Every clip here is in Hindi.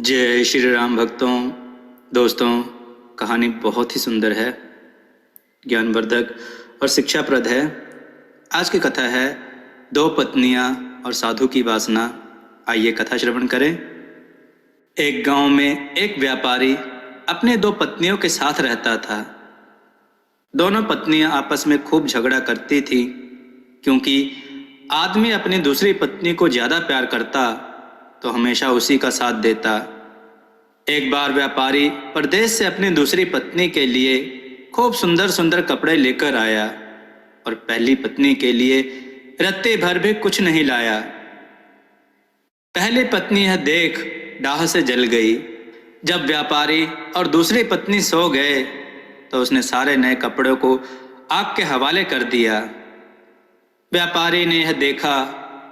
जय श्री राम भक्तों। दोस्तों, कहानी बहुत ही सुंदर है, ज्ञानवर्धक और शिक्षाप्रद है। आज की कथा है दो पत्नियां और साधु की वासना। आइए कथा श्रवण करें। एक गांव में एक व्यापारी अपने दो पत्नियों के साथ रहता था। दोनों पत्नियां आपस में खूब झगड़ा करती थीं, क्योंकि आदमी अपनी दूसरी पत्नी को ज्यादा प्यार करता तो हमेशा उसी का साथ देता। एक बार व्यापारी परदेश से अपनी दूसरी पत्नी के लिए खूब सुंदर सुंदर कपड़े लेकर आया और पहली पत्नी के लिए रत्ती भर भी कुछ नहीं लाया। पहली पत्नी यह देख डाह से जल गई। जब व्यापारी और दूसरी पत्नी सो गए तो उसने सारे नए कपड़ों को आग के हवाले कर दिया। व्यापारी ने यह देखा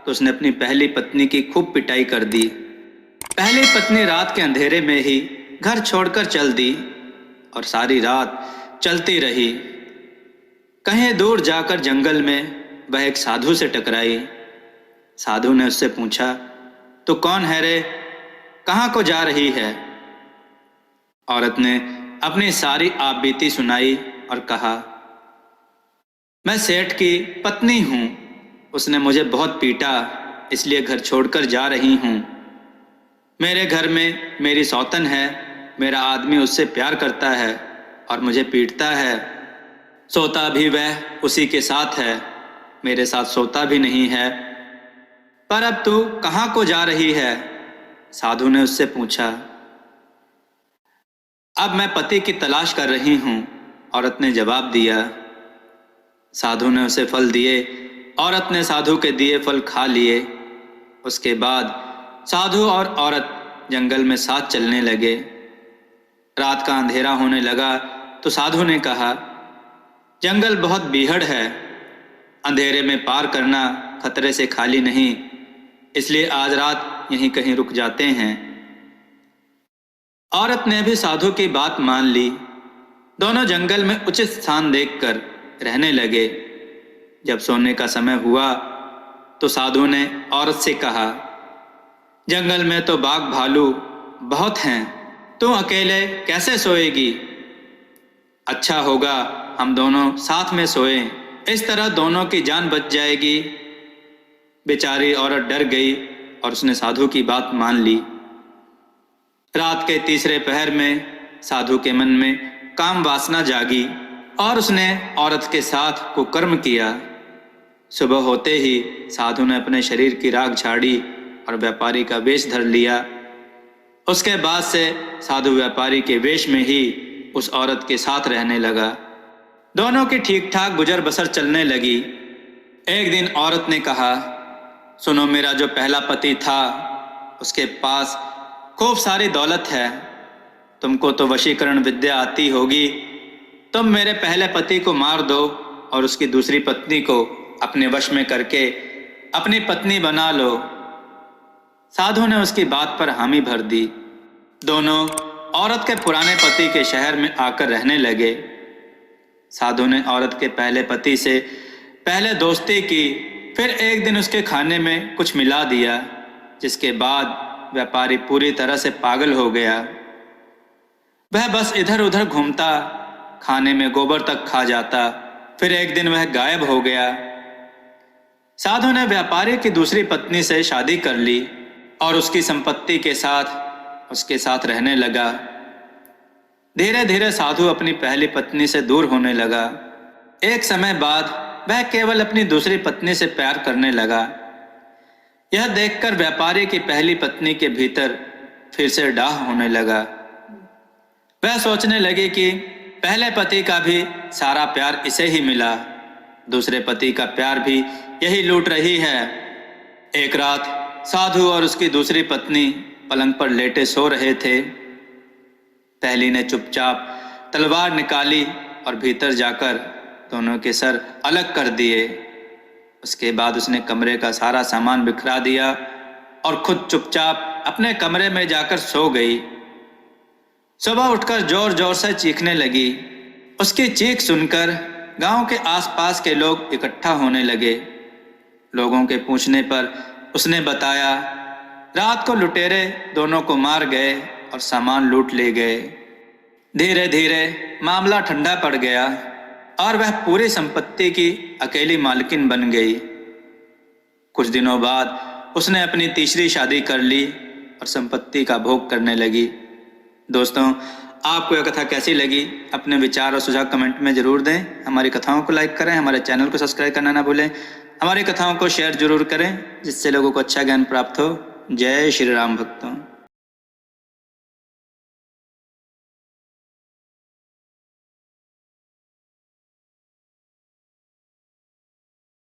तो उसने अपनी पहली पत्नी की खूब पिटाई कर दी। पहली पत्नी रात के अंधेरे में ही घर छोड़कर चल दी और सारी रात चलती रही। कहीं दूर जाकर जंगल में वह एक साधु से टकराई। साधु ने उससे पूछा, तू कौन है रे, कहाँ को जा रही है? औरत ने अपनी सारी आपबीती सुनाई और कहा, मैं सेठ की पत्नी हूँ, उसने मुझे बहुत पीटा, इसलिए घर छोड़कर जा रही हूँ। मेरे घर में मेरी सौतन है, मेरा आदमी उससे प्यार करता है और मुझे पीटता है। सोता भी वह उसी के साथ है, मेरे साथ सोता भी नहीं है। पर अब तू कहाँ को जा रही है? साधु ने उससे पूछा। अब मैं पति की तलाश कर रही हूँ, औरत ने जवाब दिया। साधु ने उसे फल दिए। औरत ने साधु के दिए फल खा लिए। उसके बाद साधु और औरत जंगल में साथ चलने लगे। रात का अंधेरा होने लगा तो साधु ने कहा, जंगल बहुत बीहड़ है, अंधेरे में पार करना खतरे से खाली नहीं, इसलिए आज रात यहीं कहीं रुक जाते हैं। औरत ने भी साधु की बात मान ली। दोनों जंगल में उचित स्थान देखकर रहने लगे। जब सोने का समय हुआ तो साधु ने औरत से कहा, जंगल में तो बाघ भालू बहुत हैं, तू अकेले कैसे सोएगी? अच्छा होगा हम दोनों साथ में सोएं, इस तरह दोनों की जान बच जाएगी। बेचारी औरत डर गई और उसने साधु की बात मान ली। रात के तीसरे पहर में साधु के मन में काम वासना जागी और उसने औरत के साथ कुकर्म किया। सुबह होते ही साधु ने अपने शरीर की राख झाड़ी और व्यापारी का वेश धर लिया। उसके बाद से साधु व्यापारी के वेश में ही उस औरत के साथ रहने लगा। दोनों की ठीक ठाक गुजर बसर चलने लगी। एक दिन औरत ने कहा, सुनो, मेरा जो पहला पति था उसके पास खूब सारी दौलत है, तुमको तो वशीकरण विद्या आती होगी, तुम मेरे पहले पति को मार दो और उसकी दूसरी पत्नी को अपने वश में करके अपनी पत्नी बना लो। साधु ने उसकी बात पर हामी भर दी। दोनों औरत के पुराने पति के शहर में आकर रहने लगे। साधु ने औरत के पहले पति से पहले दोस्ती की, फिर एक दिन उसके खाने में कुछ मिला दिया, जिसके बाद व्यापारी पूरी तरह से पागल हो गया। वह बस इधर उधर घूमता, खाने में गोबर तक खा जाता, फिर एक दिन वह गायब हो गया। साधु ने व्यापारी की दूसरी पत्नी से शादी कर ली और उसकी संपत्ति के साथ उसके साथ रहने लगा। धीरे धीरे साधु अपनी पहली पत्नी से दूर होने लगा। एक समय बाद वह केवल अपनी दूसरी पत्नी से प्यार करने लगा। यह देखकर व्यापारी की पहली पत्नी के भीतर फिर से डाह होने लगा। वह सोचने लगी कि पहले पति का भी सारा प्यार इसे ही मिला, दूसरे पति का प्यार भी यही लूट रही है। एक रात साधु और उसकी दूसरी पत्नी पलंग पर लेटे सो रहे थे। पहली ने चुपचाप तलवार निकाली और भीतर जाकर दोनों के सर अलग कर दिए। उसके बाद उसने कमरे का सारा सामान बिखरा दिया और खुद चुपचाप अपने कमरे में जाकर सो गई। सुबह उठकर जोर जोर से चीखने लगी। उसकी चीख सुनकर गांव के आसपास के लोग इकट्ठा होने लगे। लोगों के पूछने पर उसने बताया, रात को लुटेरे दोनों को मार गए और सामान लूट ले गए। धीरे धीरे मामला ठंडा पड़ गया और वह पूरी संपत्ति की अकेली मालकिन बन गई। कुछ दिनों बाद उसने अपनी तीसरी शादी कर ली और संपत्ति का भोग करने लगी। दोस्तों, आपको यह कथा कैसी लगी? अपने विचार और सुझाव कमेंट में जरूर दें। हमारी कथाओं को लाइक करें, हमारे चैनल को सब्सक्राइब करना ना भूलें। हमारी कथाओं को शेयर जरूर करें जिससे लोगों को अच्छा ज्ञान प्राप्त हो। जय श्री राम भक्तों।